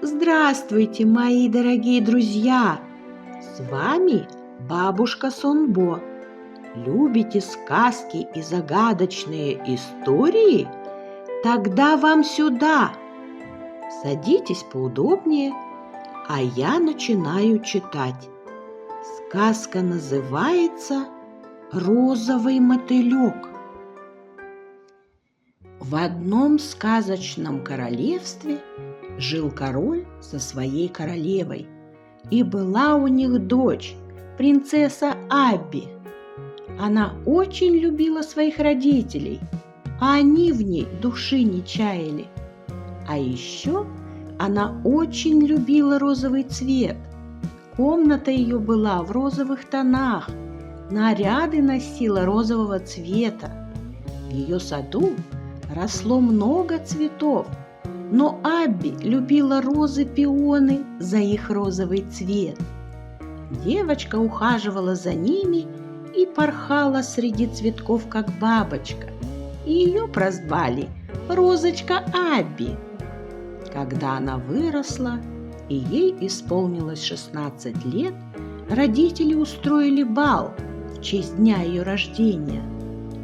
Здравствуйте, мои дорогие друзья! С вами бабушка Сонбо. Любите сказки и загадочные истории? Тогда вам сюда. Садитесь поудобнее, а я начинаю читать. Сказка называется «Розовый мотылек». В одном сказочном королевстве жил король со своей королевой, и была у них дочь, принцесса Абби. Она очень любила своих родителей, а они в ней души не чаяли. А еще она очень любила розовый цвет. Комната ее была в розовых тонах, наряды носила розового цвета. В ее саду росло много цветов, но Абби любила розы-пионы за их розовый цвет. Девочка ухаживала за ними и порхала среди цветков, как бабочка, и ее прозвали Розочка Абби. Когда она выросла и ей исполнилось 16 лет, родители устроили бал в честь дня ее рождения.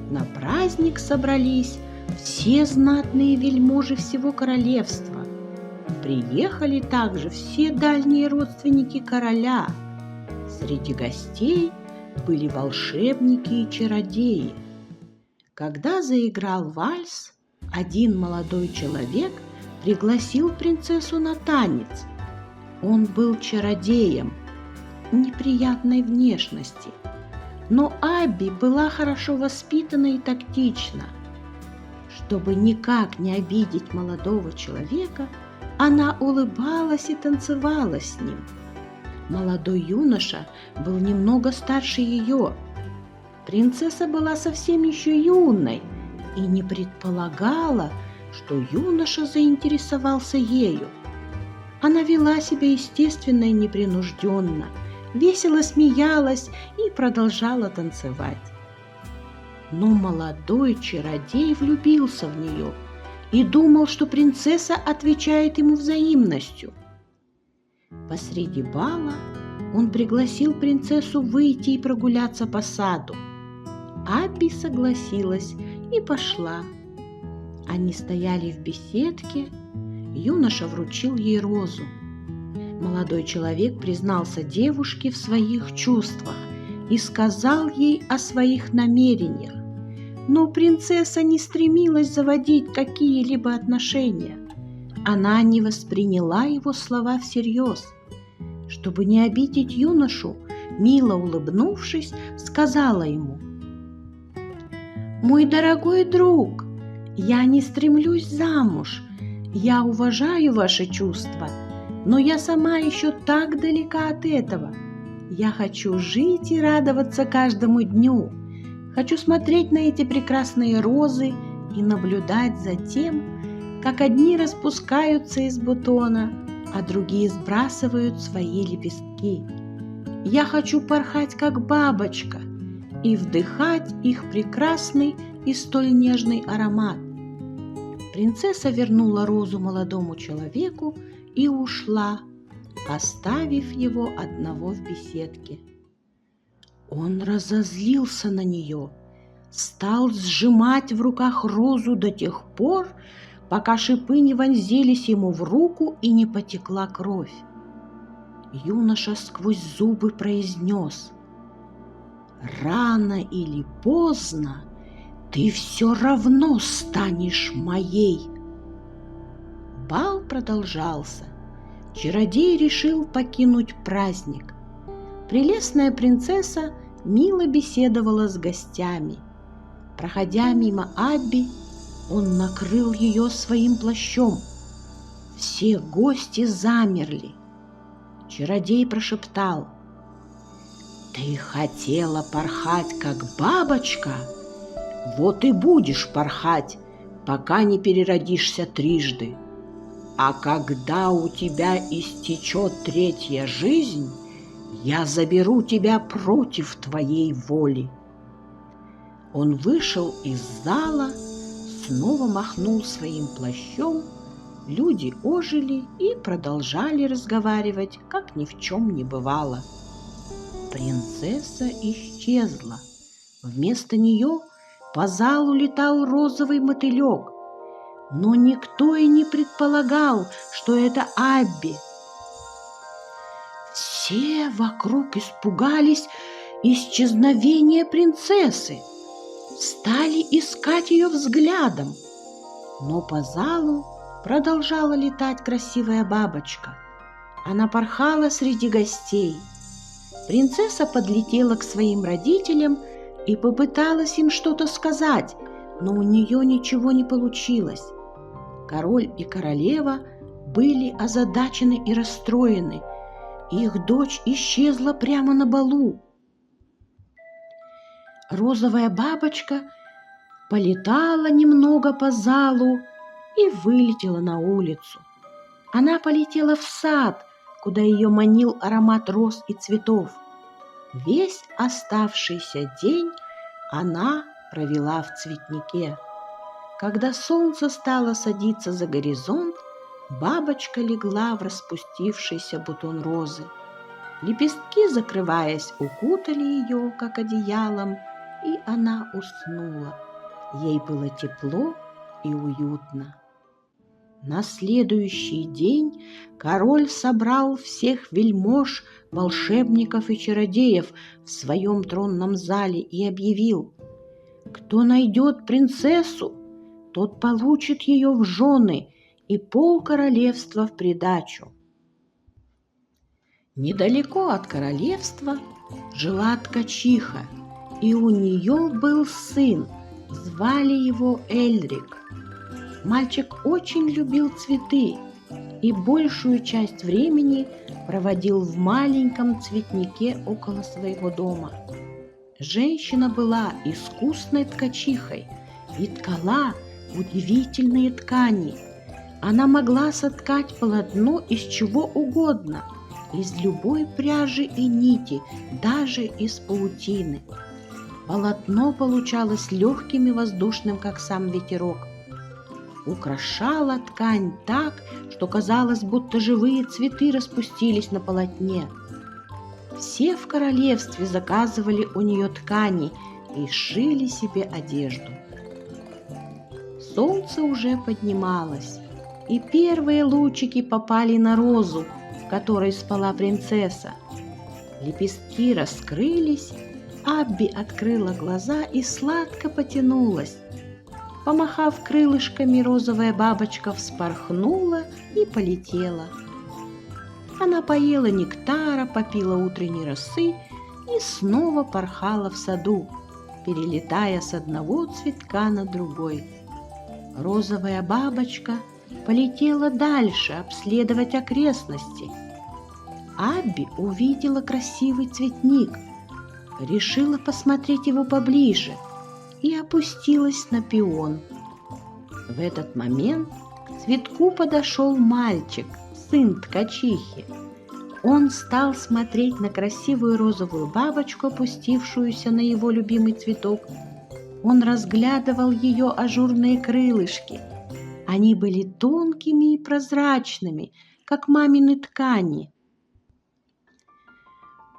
На праздник собрались все знатные вельможи всего королевства. Приехали также все дальние родственники короля. Среди гостей были волшебники и чародеи. Когда заиграл вальс, один молодой человек пригласил принцессу на танец. Он был чародеем неприятной внешности, но Абби была хорошо воспитана и тактична. Чтобы никак не обидеть молодого человека, она улыбалась и танцевала с ним. Молодой юноша был немного старше ее. Принцесса была совсем еще юной и не предполагала, что юноша заинтересовался ею. Она вела себя естественно и непринужденно, весело смеялась и продолжала танцевать. Но молодой чародей влюбился в нее и думал, что принцесса отвечает ему взаимностью. Посреди бала он пригласил принцессу выйти и прогуляться по саду. Абби согласилась и пошла. Они стояли в беседке, юноша вручил ей розу. Молодой человек признался девушке в своих чувствах и сказал ей о своих намерениях. Но принцесса не стремилась заводить какие-либо отношения. Она не восприняла его слова всерьез. Чтобы не обидеть юношу, мило улыбнувшись, сказала ему: «Мой дорогой друг, я не стремлюсь замуж, я уважаю ваши чувства, но я сама еще так далека от этого. Я хочу жить и радоваться каждому дню. Хочу смотреть на эти прекрасные розы и наблюдать за тем, как одни распускаются из бутона, а другие сбрасывают свои лепестки. Я хочу порхать, как бабочка, и вдыхать их прекрасный и столь нежный аромат». Принцесса вернула розу молодому человеку и ушла, оставив его одного в беседке. Он разозлился на нее, стал сжимать в руках розу до тех пор, пока шипы не вонзились ему в руку и не потекла кровь. Юноша сквозь зубы произнес: «Рано или поздно ты все равно станешь моей». Бал продолжался. Чародей решил покинуть праздник. Прелестная принцесса мило беседовала с гостями. Проходя мимо Абби, он накрыл ее своим плащом. Все гости замерли. Чародей прошептал: «Ты хотела порхать, как бабочка? Вот и будешь порхать, пока не переродишься трижды. А когда у тебя истечет третья жизнь, я заберу тебя против твоей воли». Он вышел из зала, снова махнул своим плащом Люди ожили и продолжали разговаривать, как ни в чем не бывало. Принцесса исчезла. Вместо нее по залу летал розовый мотылек. Но никто и не предполагал, что это Абби. Все вокруг испугались исчезновения принцессы, стали искать ее взглядом. Но по залу продолжала летать красивая бабочка. Она порхала среди гостей. Принцесса подлетела к своим родителям и попыталась им что-то сказать, но у нее ничего не получилось. Король и королева были озадачены и расстроены. Их дочь исчезла прямо на балу. Розовая бабочка полетала немного по залу и вылетела на улицу. Она полетела в сад, куда ее манил аромат роз и цветов. Весь оставшийся день она провела в цветнике. Когда солнце стало садиться за горизонт, бабочка легла в распустившийся бутон розы. Лепестки, закрываясь, укутали ее, как одеялом, и она уснула. Ей было тепло и уютно. На следующий день король собрал всех вельмож, волшебников и чародеев в своем тронном зале и объявил: «Кто найдет принцессу, тот получит ее в жены и полкоролевства в придачу». Недалеко от королевства жила ткачиха, и у нее был сын, звали его Эльрик. Мальчик очень любил цветы и большую часть времени проводил в маленьком цветнике около своего дома. Женщина была искусной ткачихой и ткала удивительные ткани. Она могла соткать полотно из чего угодно, из любой пряжи и нити, даже из паутины. Полотно получалось легким и воздушным, как сам ветерок. Украшала ткань так, что казалось, будто живые цветы распустились на полотне. Все в королевстве заказывали у нее ткани и шили себе одежду. Солнце уже поднималось, и первые лучики попали на розу, в которой спала принцесса. Лепестки раскрылись, Абби открыла глаза и сладко потянулась. Помахав крылышками, розовая бабочка вспорхнула и полетела. Она поела нектара, попила утренней росы и снова порхала в саду, перелетая с одного цветка на другой. Розовая бабочка полетела дальше обследовать окрестности. Абби увидела красивый цветник, решила посмотреть его поближе и опустилась на пион. В этот момент к цветку подошел мальчик, сын ткачихи. Он стал смотреть на красивую розовую бабочку, опустившуюся на его любимый цветок. Он разглядывал ее ажурные крылышки. Они были тонкими и прозрачными, как мамины ткани.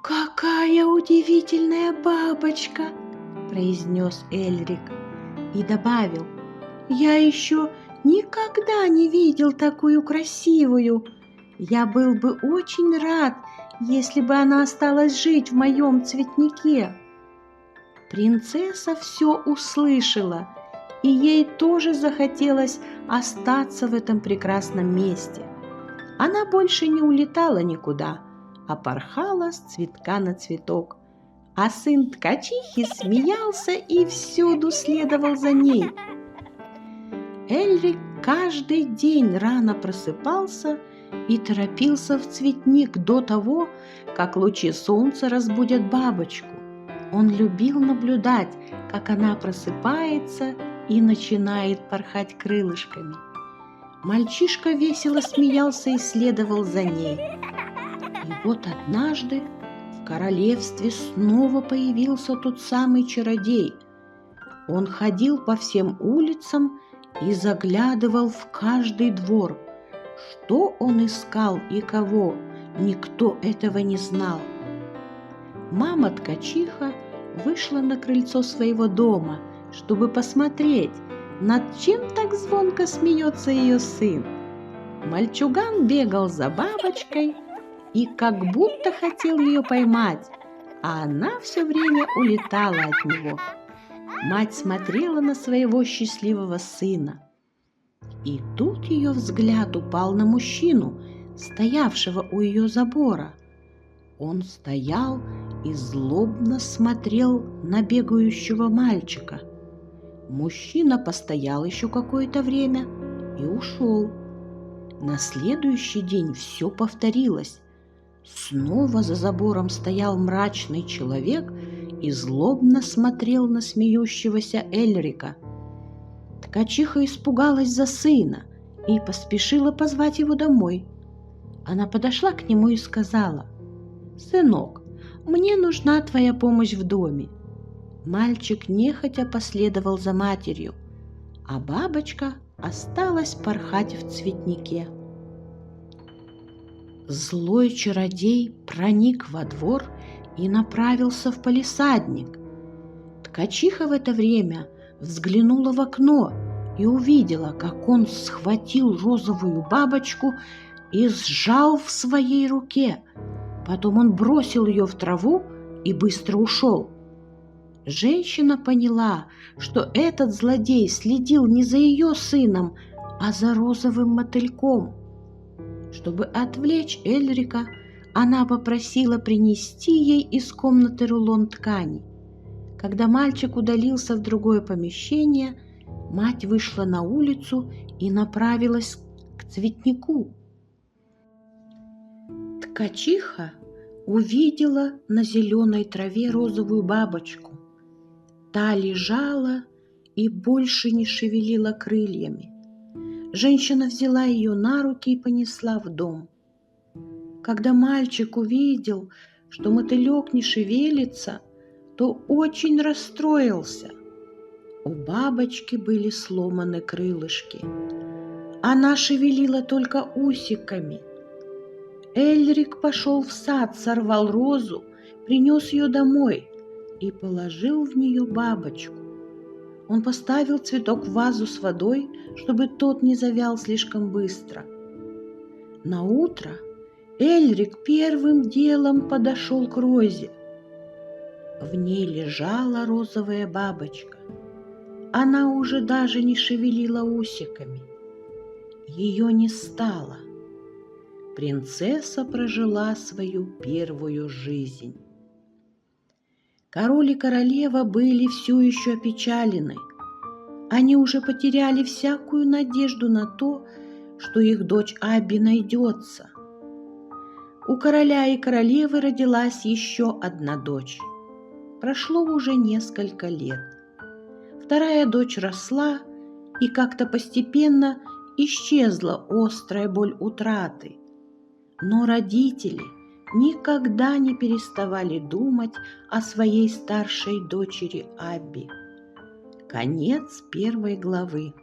«Какая удивительная бабочка!» – произнес Эльрик и добавил: «Я еще никогда не видел такую красивую. Я был бы очень рад, если бы она осталась жить в моем цветнике». Принцесса все услышала, и ей тоже захотелось остаться в этом прекрасном месте. Она больше не улетала никуда, а порхала с цветка на цветок. А сын ткачихи смеялся и всюду следовал за ней. Эльрик каждый день рано просыпался и торопился в цветник до того, как лучи солнца разбудят бабочку. Он любил наблюдать, как она просыпается и начинает порхать крылышками. Мальчишка весело смеялся и следовал за ней. И вот однажды в королевстве снова появился тот самый чародей. Он ходил по всем улицам и заглядывал в каждый двор, Что он искал и кого, никто этого не знал. Мама-ткачиха вышла на крыльцо своего дома, чтобы посмотреть, над чем так звонко смеется ее сын. Мальчуган бегал за бабочкой и как будто хотел ее поймать, а она все время улетала от него. Мать смотрела на своего счастливого сына. И тут ее взгляд упал на мужчину, стоявшего у ее забора. Он стоял и злобно смотрел на бегающего мальчика. Мужчина постоял еще какое-то время и ушел. На следующий день все повторилось. Снова за забором стоял мрачный человек и злобно смотрел на смеющегося Эльрика. Ткачиха испугалась за сына и поспешила позвать его домой. Она подошла к нему и сказала: «Сынок, мне нужна твоя помощь в доме». Мальчик нехотя последовал за матерью, а бабочка осталась порхать в цветнике. Злой чародей проник во двор и направился в палисадник. Ткачиха в это время взглянула в окно и увидела, как он схватил розовую бабочку и сжал в своей руке. Потом он бросил ее в траву и быстро ушел. Женщина поняла, что этот злодей следил не за ее сыном, а за розовым мотыльком. Чтобы отвлечь Эльрика, она попросила принести ей из комнаты рулон ткани. Когда мальчик удалился в другое помещение, мать вышла на улицу и направилась к цветнику. Ткачиха увидела на зеленой траве розовую бабочку. Та лежала и больше не шевелила крыльями. Женщина взяла ее на руки и понесла в дом. Когда мальчик увидел, что мотылек не шевелится, то очень расстроился. У бабочки были сломаны крылышки. Она шевелила только усиками. Эльрик пошел в сад, сорвал розу, принес ее домой и положил в нее бабочку. Он поставил цветок в вазу с водой, чтобы тот не завял слишком быстро. Наутро Эльрик первым делом подошел к розе. В ней лежала розовая бабочка. Она уже даже не шевелила усиками. Ее не стало. Принцесса прожила свою первую жизнь. Король и королева были все еще опечалены. Они уже потеряли всякую надежду на то, что их дочь Абби найдется. У короля и королевы родилась еще одна дочь. Прошло уже несколько лет. Вторая дочь росла, и как-то постепенно исчезла острая боль утраты. Но родители никогда не переставали думать о своей старшей дочери Абби. Конец 1 главы.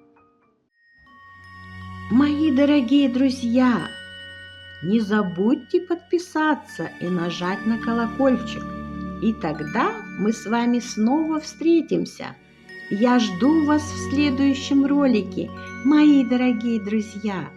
Мои дорогие друзья, не забудьте подписаться и нажать на колокольчик, и тогда мы с вами снова встретимся. Я жду вас в следующем ролике, мои дорогие друзья.